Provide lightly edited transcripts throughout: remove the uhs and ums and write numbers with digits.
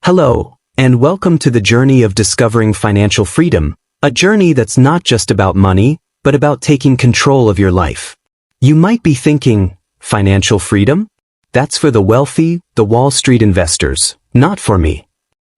Hello, and welcome to the journey of discovering financial freedom, a journey that's not just about money, but about taking control of your life. You might be thinking, financial freedom? That's for the wealthy, the Wall Street investors, not for me.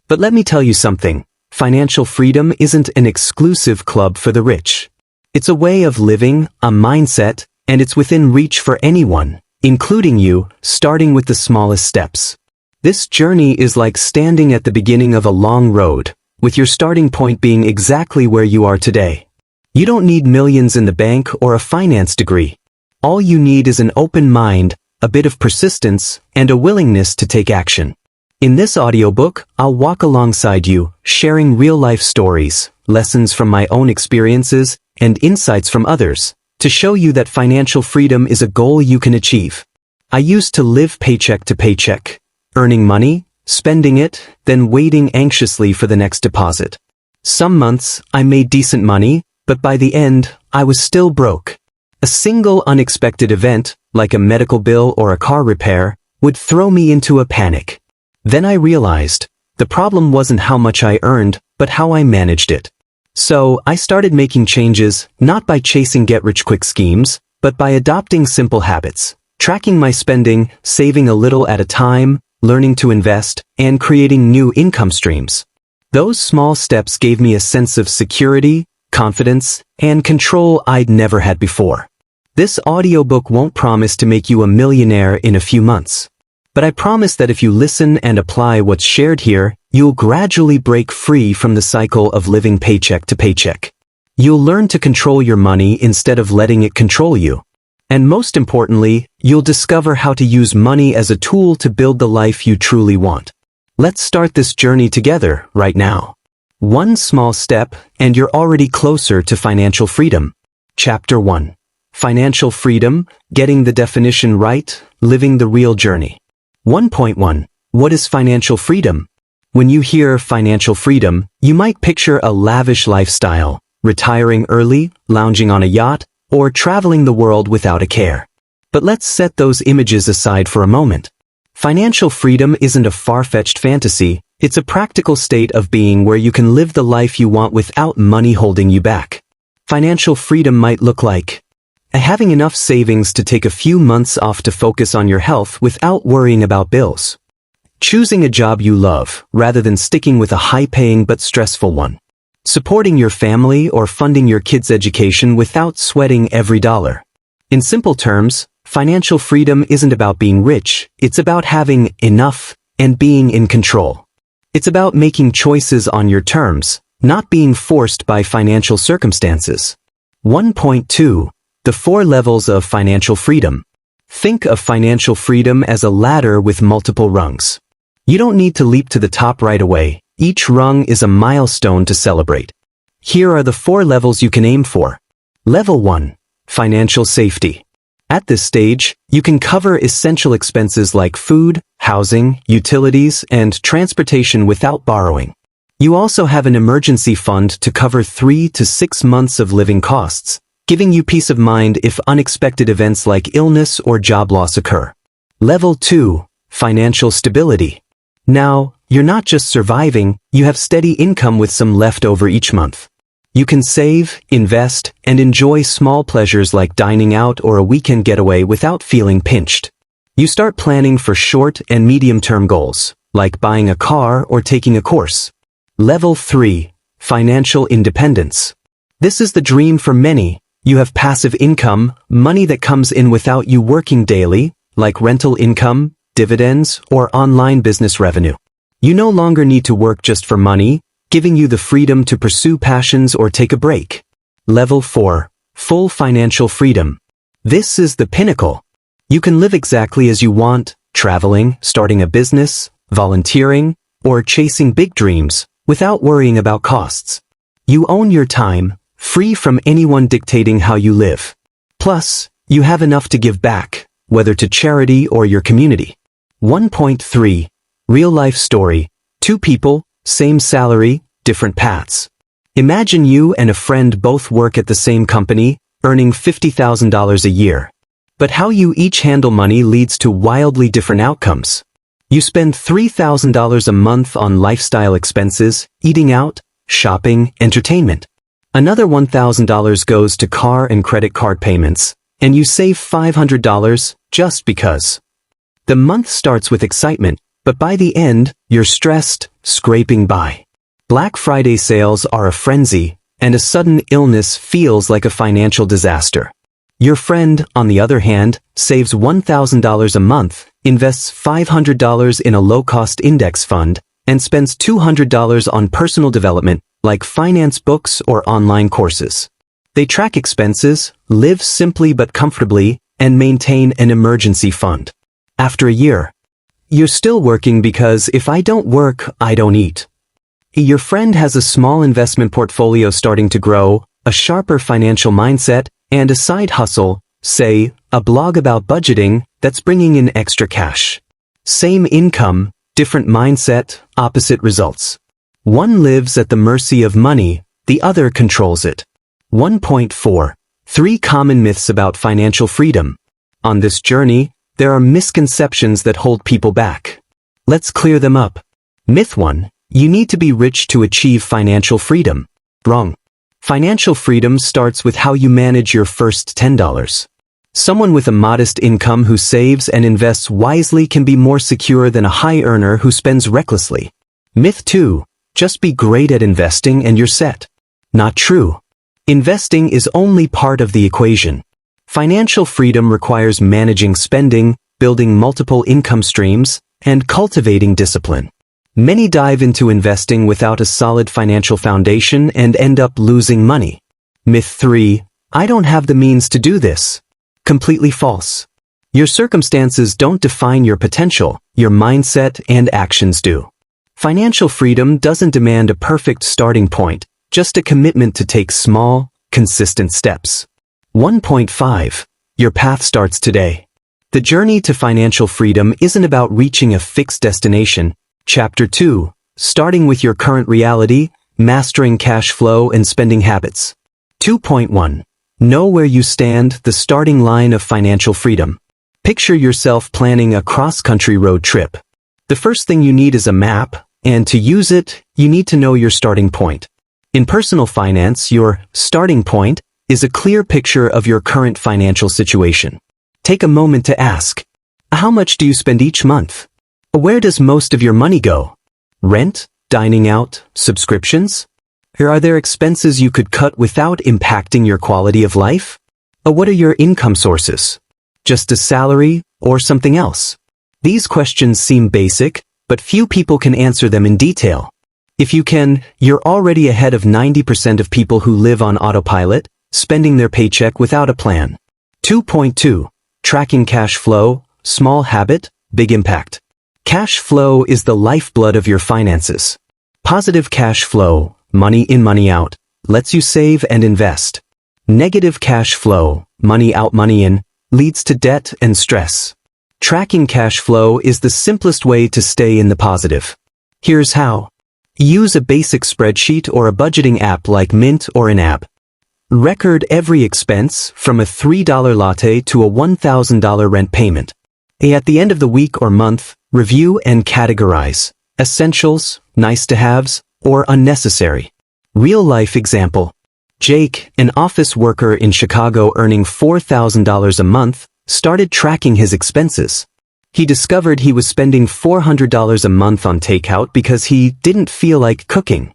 But let me tell you something, financial freedom isn't an exclusive club for the rich. It's a way of living, a mindset, and it's within reach for anyone, including you, starting with the smallest steps. This journey is like standing at the beginning of a long road, with your starting point being exactly where you are today. You don't need millions in the bank or a finance degree. All you need is an open mind, a bit of persistence, and a willingness to take action. In this audiobook, I'll walk alongside you, sharing real-life stories, lessons from my own experiences, and insights from others, to show you that financial freedom is a goal you can achieve. I used to live paycheck to paycheck, earning money, spending it, then waiting anxiously for the next deposit. Some months, I made decent money, but by the end, I was still broke. A single unexpected event, like a medical bill or a car repair, would throw me into a panic. Then I realized, the problem wasn't how much I earned, but how I managed it. So, I started making changes, not by chasing get-rich-quick schemes, but by adopting simple habits, tracking my spending, saving a little at a time, learning to invest, and creating new income streams. Those small steps gave me a sense of security, confidence, and control I'd never had before. This audiobook won't promise to make you a millionaire in a few months. But I promise that if you listen and apply what's shared here, you'll gradually break free from the cycle of living paycheck to paycheck. You'll learn to control your money instead of letting it control you. And most importantly, you'll discover how to use money as a tool to build the life you truly want. Let's start this journey together, right now. One small step, and you're already closer to financial freedom. Chapter 1. Financial freedom, getting the definition right, living the real journey. 1.1. What is financial freedom? When you hear financial freedom, you might picture a lavish lifestyle, retiring early, lounging on a yacht, or traveling the world without a care. But let's set those images aside for a moment. Financial freedom isn't a far-fetched fantasy, it's a practical state of being where you can live the life you want without money holding you back. Financial freedom might look like having enough savings to take a few months off to focus on your health without worrying about bills. Choosing a job you love, rather than sticking with a high-paying but stressful one. Supporting your family or funding your kids' education without sweating every dollar. In simple terms, financial freedom isn't about being rich, it's about having enough and being in control. It's about making choices on your terms, not being forced by financial circumstances. 1.2. The 4 levels of financial freedom. Think of financial freedom as a ladder with multiple rungs. You don't need to leap to the top right away. Each rung is a milestone to celebrate. Here are the 4 levels you can aim for. Level 1. Financial safety. At this stage, you can cover essential expenses like food, housing, utilities, and transportation without borrowing. You also have an emergency fund to cover 3 to 6 months of living costs, giving you peace of mind if unexpected events like illness or job loss occur. Level 2. Financial stability. Now, you're not just surviving, you have steady income with some leftover each month. You can save, invest, and enjoy small pleasures like dining out or a weekend getaway without feeling pinched. You start planning for short and medium-term goals, like buying a car or taking a course. Level 3. Financial independence. This is the dream for many. You have passive income, money that comes in without you working daily, like rental income, dividends, or online business revenue. You no longer need to work just for money, giving you the freedom to pursue passions or take a break. Level 4. Full financial freedom. This is the pinnacle. You can live exactly as you want, traveling, starting a business, volunteering, or chasing big dreams, without worrying about costs. You own your time, free from anyone dictating how you live. Plus, you have enough to give back, whether to charity or your community. 1.3. Real-life story. 2 people, same salary, different paths. Imagine you and a friend both work at the same company, earning $50,000 a year. But how you each handle money leads to wildly different outcomes. You spend $3,000 a month on lifestyle expenses, eating out, shopping, entertainment. Another $1,000 goes to car and credit card payments, and you save $500 just because. The month starts with excitement, but by the end, you're stressed, scraping by. Black Friday sales are a frenzy, and a sudden illness feels like a financial disaster. Your friend, on the other hand, saves $1,000 a month, invests $500 in a low-cost index fund, and spends $200 on personal development, like finance books or online courses. They track expenses, live simply but comfortably, and maintain an emergency fund. After a year, you're still working because if I don't work, I don't eat. Your friend has a small investment portfolio starting to grow, a sharper financial mindset, and a side hustle, say, a blog about budgeting, that's bringing in extra cash. Same income, different mindset, opposite results. One lives at the mercy of money, the other controls it. 1.4. 3 common myths about financial freedom. On this journey, there are misconceptions that hold people back. Let's clear them up. Myth 1. You need to be rich to achieve financial freedom. Wrong. Financial freedom starts with how you manage your first $10. Someone with a modest income who saves and invests wisely can be more secure than a high earner who spends recklessly. Myth 2. Just be great at investing and you're set. Not true. Investing is only part of the equation. Financial freedom requires managing spending, building multiple income streams, and cultivating discipline. Many dive into investing without a solid financial foundation and end up losing money. Myth 3. I don't have the means to do this. Completely false. Your circumstances don't define your potential, your mindset and actions do. Financial freedom doesn't demand a perfect starting point, just a commitment to take small, consistent steps. 1.5. Your path starts today. The journey to financial freedom isn't about reaching a fixed destination. Chapter 2. Starting with your current reality, mastering cash flow and spending habits. 2.1. Know where you stand, the starting line of financial freedom. Picture yourself planning a cross-country road trip. The first thing you need is a map, and to use it, you need to know your starting point. In personal finance, your starting point is a clear picture of your current financial situation. Take a moment to ask, how much do you spend each month? Where does most of your money go? Rent, dining out, subscriptions? Or are there expenses you could cut without impacting your quality of life? Or what are your income sources? Just a salary or something else? These questions seem basic, but few people can answer them in detail. If you can, you're already ahead of 90% of people who live on autopilot, spending their paycheck without a plan. 2.2. Tracking cash flow, small habit, big impact. Cash flow is the lifeblood of your finances. Positive cash flow, money in, money out, lets you save and invest. Negative cash flow, money out, money in, leads to debt and stress. Tracking cash flow is the simplest way to stay in the positive. Here's how. Use a basic spreadsheet or a budgeting app like Mint or an app. Record every expense, from a $3 latte to a $1,000 rent payment. At the end of the week or month, review and categorize. Essentials, nice-to-haves, or unnecessary. Real-life example. Jake, an office worker in Chicago earning $4,000 a month, started tracking his expenses. He discovered he was spending $400 a month on takeout because he didn't feel like cooking.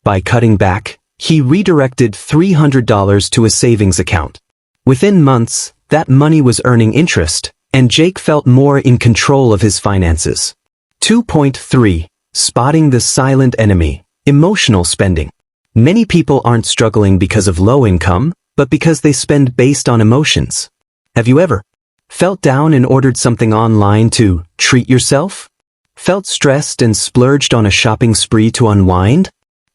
By cutting back, he redirected $300 to a savings account. Within months, that money was earning interest, and Jake felt more in control of his finances. 2.3. Spotting the silent enemy, emotional spending. Many people aren't struggling because of low income, but because they spend based on emotions. Have you ever felt down and ordered something online to treat yourself? Felt stressed and splurged on a shopping spree to unwind?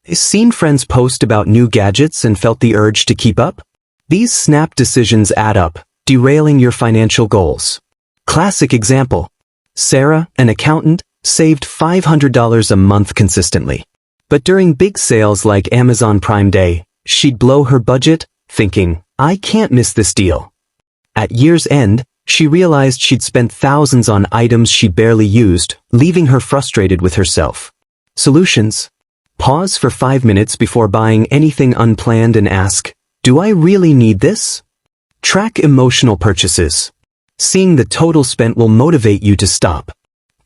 Seen friends post about new gadgets and felt the urge to keep up? These snap decisions add up, derailing your financial goals. Classic example. Sarah, an accountant, saved $500 a month consistently. But during big sales like Amazon Prime Day, she'd blow her budget, thinking, I can't miss this deal. At year's end, She realized she'd spent thousands on items she barely used, leaving her frustrated with herself. Solutions. Pause for 5 minutes before buying anything unplanned and ask, do I really need this? Track emotional purchases. Seeing the total spent will motivate you to stop.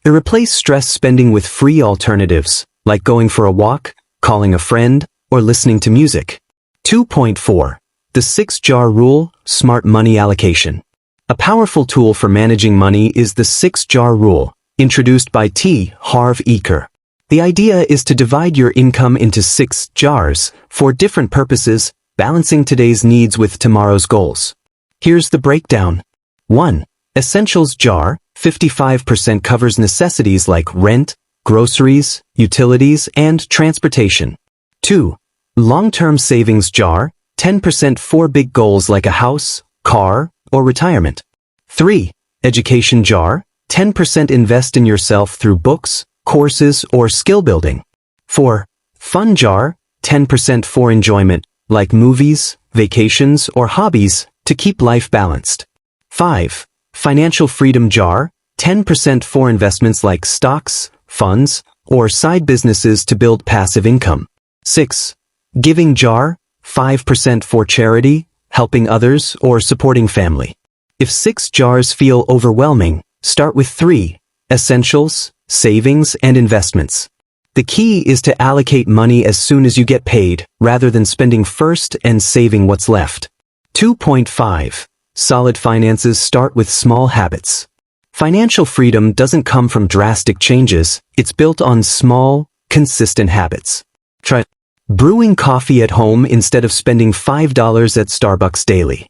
Replace stress spending with free alternatives, like going for a walk, calling a friend, or listening to music. 2.4. The 6-jar rule, smart money allocation. A powerful tool for managing money is the 6-jar rule, introduced by T. Harv Eker. The idea is to divide your income into 6 jars for different purposes, balancing today's needs with tomorrow's goals. Here's the breakdown. 1. Essentials jar, 55% covers necessities like rent, groceries, utilities, and transportation. 2. Long-term savings jar, 10% for big goals like a house, car, or retirement. 3. Education jar, 10% invest in yourself through books, courses, or skill building. 4. Fun jar, 10% for enjoyment, like movies, vacations, or hobbies, to keep life balanced. 5. Financial freedom jar, 10% for investments like stocks, funds, or side businesses to build passive income. 6. Giving jar, 5% for charity, helping others, or supporting family. If 6 jars feel overwhelming, start with 3, essentials, savings, and investments. The key is to allocate money as soon as you get paid, rather than spending first and saving what's left. 2.5. Solid finances start with small habits. Financial freedom doesn't come from drastic changes, it's built on small, consistent habits. Try brewing coffee at home instead of spending $5 at Starbucks daily.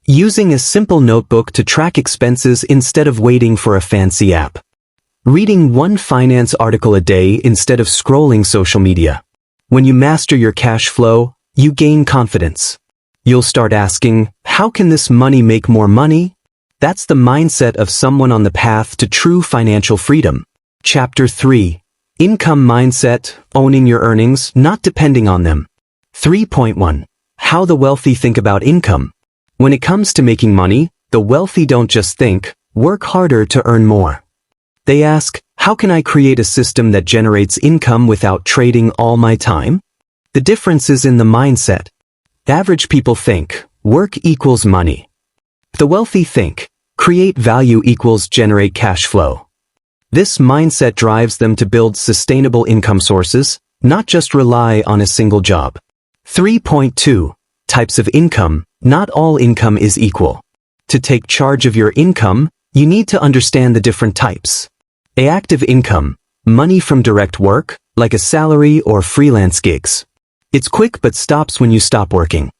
Using a simple notebook to track expenses instead of waiting for a fancy app. Reading one finance article a day instead of scrolling social media. When you master your cash flow, you gain confidence. You'll start asking, how can this money make more money? That's the mindset of someone on the path to true financial freedom. Chapter 3. Income mindset, owning your earnings, not depending on them. 3.1. How the wealthy think about income. When it comes to making money, the wealthy don't just think, work harder to earn more. They ask, how can I create a system that generates income without trading all my time? The difference is in the mindset. Average people think, work equals money. The wealthy think, create value equals generate cash flow. This mindset drives them to build sustainable income sources, not just rely on a single job. 3.2. Types of income. Not all income is equal. To take charge of your income, you need to understand the different types. Active income. Money from direct work, like a salary or freelance gigs. It's quick but stops when you stop working.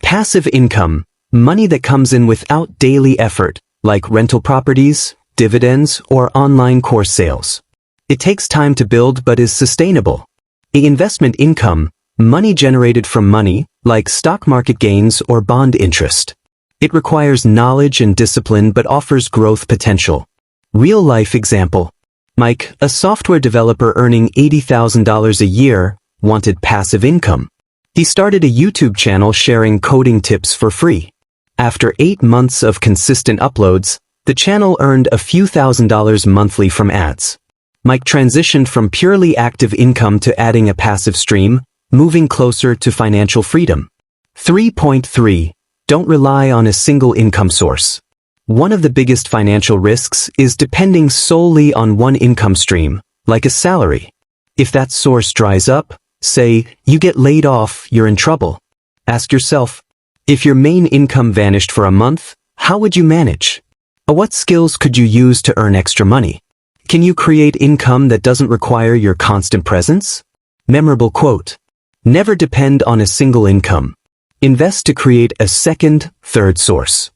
Passive income. Money that comes in without daily effort, like rental properties, dividends, or online course sales. It takes time to build but is sustainable. Investment income. Money generated from money, like stock market gains or bond interest. It requires knowledge and discipline but offers growth potential. Real-life example. Mike, a software developer earning $80,000 a year, wanted passive income. He started a YouTube channel sharing coding tips for free. After 8 months of consistent uploads, the channel earned a few $1,000s monthly from ads. Mike transitioned from purely active income to adding a passive stream, moving closer to financial freedom. 3.3. Don't rely on a single income source. One of the biggest financial risks is depending solely on one income stream, like a salary. If that source dries up, say, you get laid off, you're in trouble. Ask yourself, if your main income vanished for a month, how would you manage? What skills could you use to earn extra money? Can you create income that doesn't require your constant presence? Memorable quote. Never depend on a single income. Invest to create a second, third source.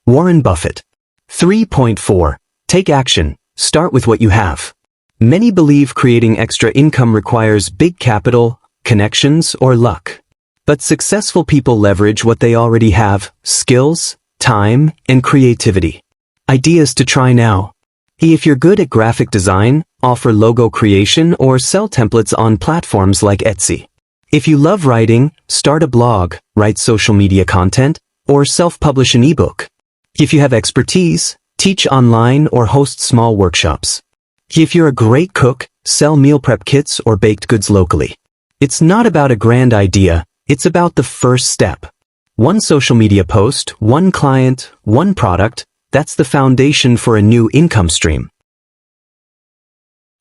Warren Buffett. 3.4. Take action. Start with what you have. Many believe creating extra income requires big capital, connections, or luck. But successful people leverage what they already have: skills, time, and creativity. Ideas to try now. If you're good at graphic design, offer logo creation or sell templates on platforms like Etsy. If you love writing, start a blog, write social media content, or self-publish an ebook. If you have expertise, teach online or host small workshops. If you're a great cook, sell meal prep kits or baked goods locally. It's not about a grand idea, it's about the first step. One social media post, one client, one product, that's the foundation for a new income stream.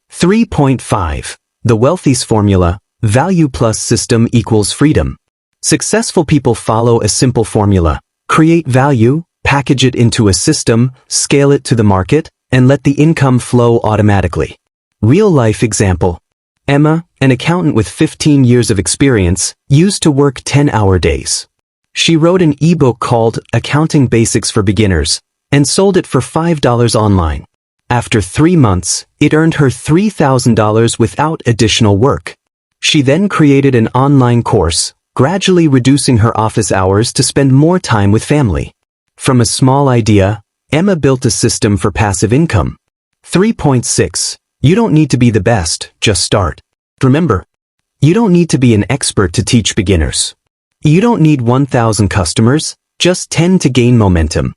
3.5. The Wealthy's Formula, Value plus System equals Freedom. Successful people follow a simple formula. Create value, package it into a system, scale it to the market, and let the income flow automatically. Real-life example. Emma, an accountant with 15 years of experience, used to work 10-hour days. She wrote an ebook called Accounting Basics for Beginners and sold it for $5 online. After 3 months, it earned her $3,000 without additional work. She then created an online course, gradually reducing her office hours to spend more time with family. From a small idea, Emma built a system for passive income. 3.6. You don't need to be the best, just start. Remember, you don't need to be an expert to teach beginners. You don't need 1,000 customers, just 10 to gain momentum.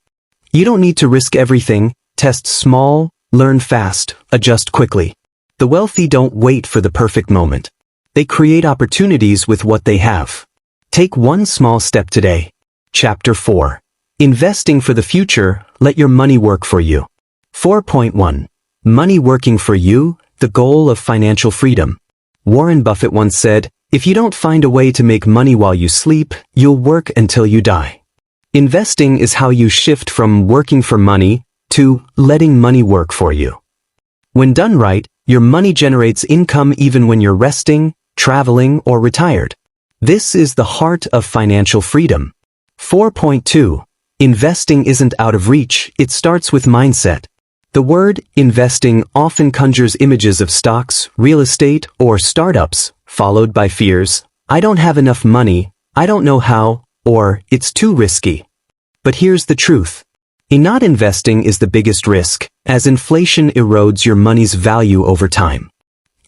You don't need to risk everything, test small, learn fast, adjust quickly. The wealthy don't wait for the perfect moment. They create opportunities with what they have. Take one small step today. Chapter 4. Investing for the future, let your money work for you. 4.1. Money working for you, the goal of financial freedom. Warren Buffett once said, if you don't find a way to make money while you sleep, you'll work until you die. Investing is how you shift from working for money to letting money work for you. When done right, your money generates income even when you're resting, traveling, or retired. This is the heart of financial freedom. 4.2. Investing isn't out of reach, it starts with mindset. The word investing often conjures images of stocks, real estate, or startups, followed by fears, I don't have enough money, I don't know how, or it's too risky. But here's the truth. Not investing is the biggest risk, as inflation erodes your money's value over time.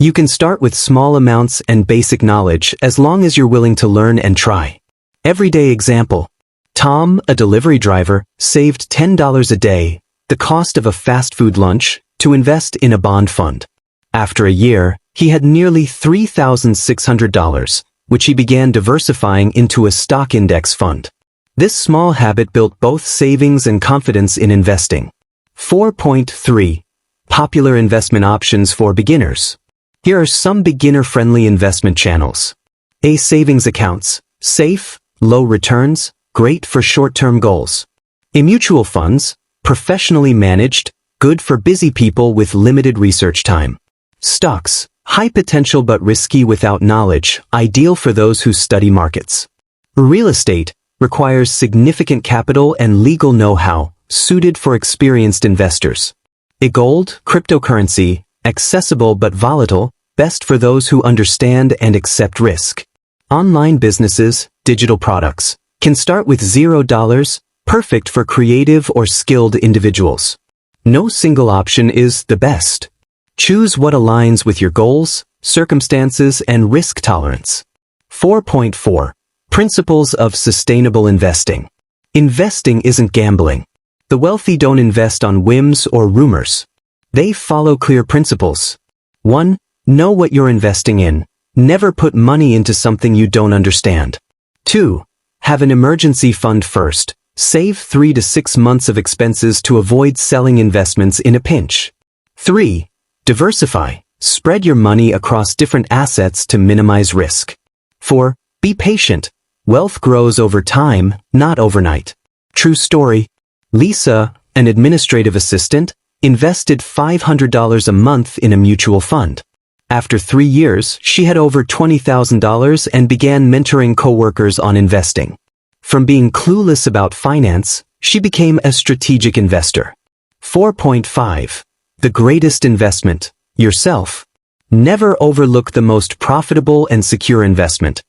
You can start with small amounts and basic knowledge as long as you're willing to learn and try. Everyday example. Tom, a delivery driver, saved $10 a day, the cost of a fast food lunch, to invest in a bond fund. After a year, he had nearly $3,600, which he began diversifying into a stock index fund. This small habit built both savings and confidence in investing. 4.3. Popular investment options for beginners. Here are some beginner-friendly investment channels. A savings accounts, safe, low returns, great for short-term goals. A mutual funds, professionally managed, good for busy people with limited research time. Stocks, high potential but risky without knowledge, ideal for those who study markets. Real estate, requires significant capital and legal know-how, suited for experienced investors. A gold, cryptocurrency, accessible but volatile, best for those who understand and accept risk. Online businesses, digital products, can start with $0, perfect for creative or skilled individuals. No single option is the best. Choose what aligns with your goals, circumstances, and risk tolerance. 4.4. Principles of sustainable investing. Investing isn't gambling. The wealthy don't invest on whims or rumors. They follow clear principles. 1. Know what you're investing in. Never put money into something you don't understand. 2. Have an emergency fund first. Save 3 to 6 months of expenses to avoid selling investments in a pinch. 3. Diversify. Spread your money across different assets to minimize risk. 4. Be patient. Wealth grows over time, not overnight. True story. Lisa, an administrative assistant, invested $500 a month in a mutual fund. After 3 years, she had over $20,000 and began mentoring coworkers on investing. From being clueless about finance, she became a strategic investor. 4.5. The greatest investment, yourself. Never overlook the most profitable and secure investment.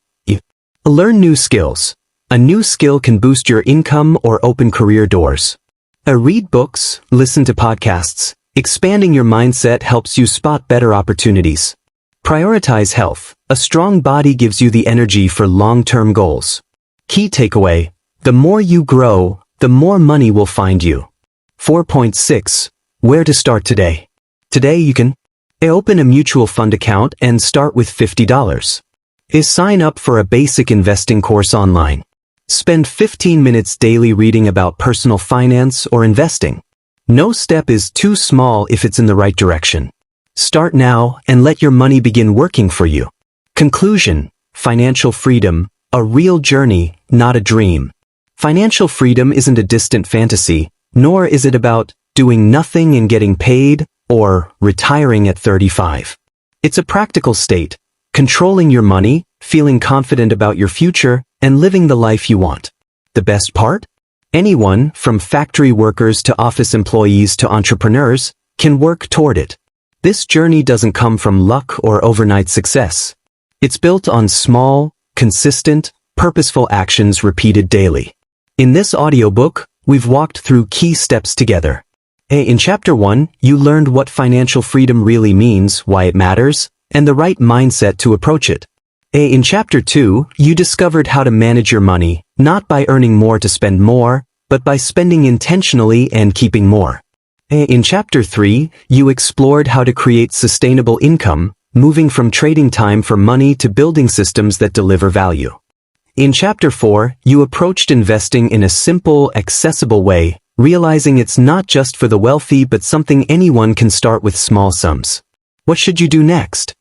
Learn new skills. A new skill can boost your income or open career doors. Read books, listen to podcasts. Expanding your mindset helps you spot better opportunities. Prioritize health. A strong body gives you the energy for long-term goals. Key takeaway: the more you grow, the more money will find you. 4.6. Where to start today? Today you can open a mutual fund account and start with $50. Sign up for a basic investing course online. Spend 15 minutes daily reading about personal finance or investing. No step is too small if it's in the right direction. Start now and let your money begin working for you. Conclusion: financial freedom, a real journey, not a dream. Financial freedom isn't a distant fantasy, nor is it about doing nothing and getting paid or retiring at 35. It's a practical state, controlling your money, feeling confident about your future, and living the life you want. The best part? Anyone, from factory workers to office employees to entrepreneurs, can work toward it. This journey doesn't come from luck or overnight success. It's built on small, consistent, purposeful actions repeated daily. In this audiobook, we've walked through key steps together. In Chapter 1, you learned what financial freedom really means, why it matters, and the right mindset to approach it. In Chapter 2, you discovered how to manage your money, not by earning more to spend more, but by spending intentionally and keeping more. In Chapter 3, you explored how to create sustainable income, moving from trading time for money to building systems that deliver value. In Chapter 4, you approached investing in a simple, accessible way, realizing it's not just for the wealthy but something anyone can start with small sums. What should you do next?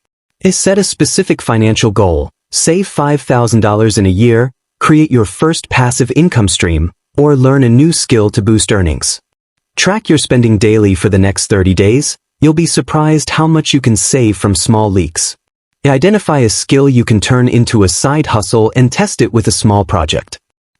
Set a specific financial goal, save $5,000 in a year, create your first passive income stream, or learn a new skill to boost earnings. Track your spending daily for the next 30 days. You'll be surprised how much you can save from small leaks. Identify a skill you can turn into a side hustle and test it with a small project.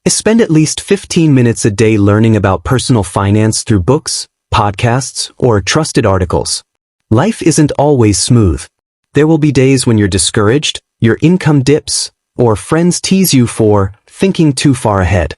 Spend at least 15 minutes a day learning about personal finance through books, podcasts, or trusted articles. Life isn't always smooth. There will be days when you're discouraged, your income dips, or friends tease you for thinking too far ahead.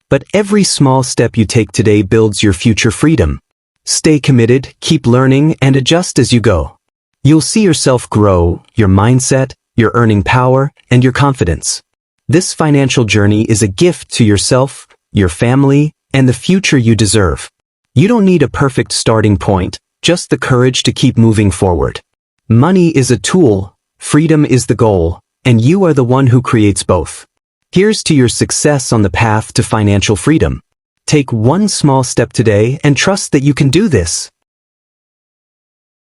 But every small step you take today builds your future freedom. Stay committed, keep learning, and adjust as you go. You'll see yourself grow, your mindset, your earning power, and your confidence. This financial journey is a gift to yourself, your family, and the future you deserve. You don't need a perfect starting point, just the courage to keep moving forward. Money is a tool, freedom is the goal, and you are the one who creates both. Here's to your success on the path to financial freedom. Take one small step today and trust that you can do this.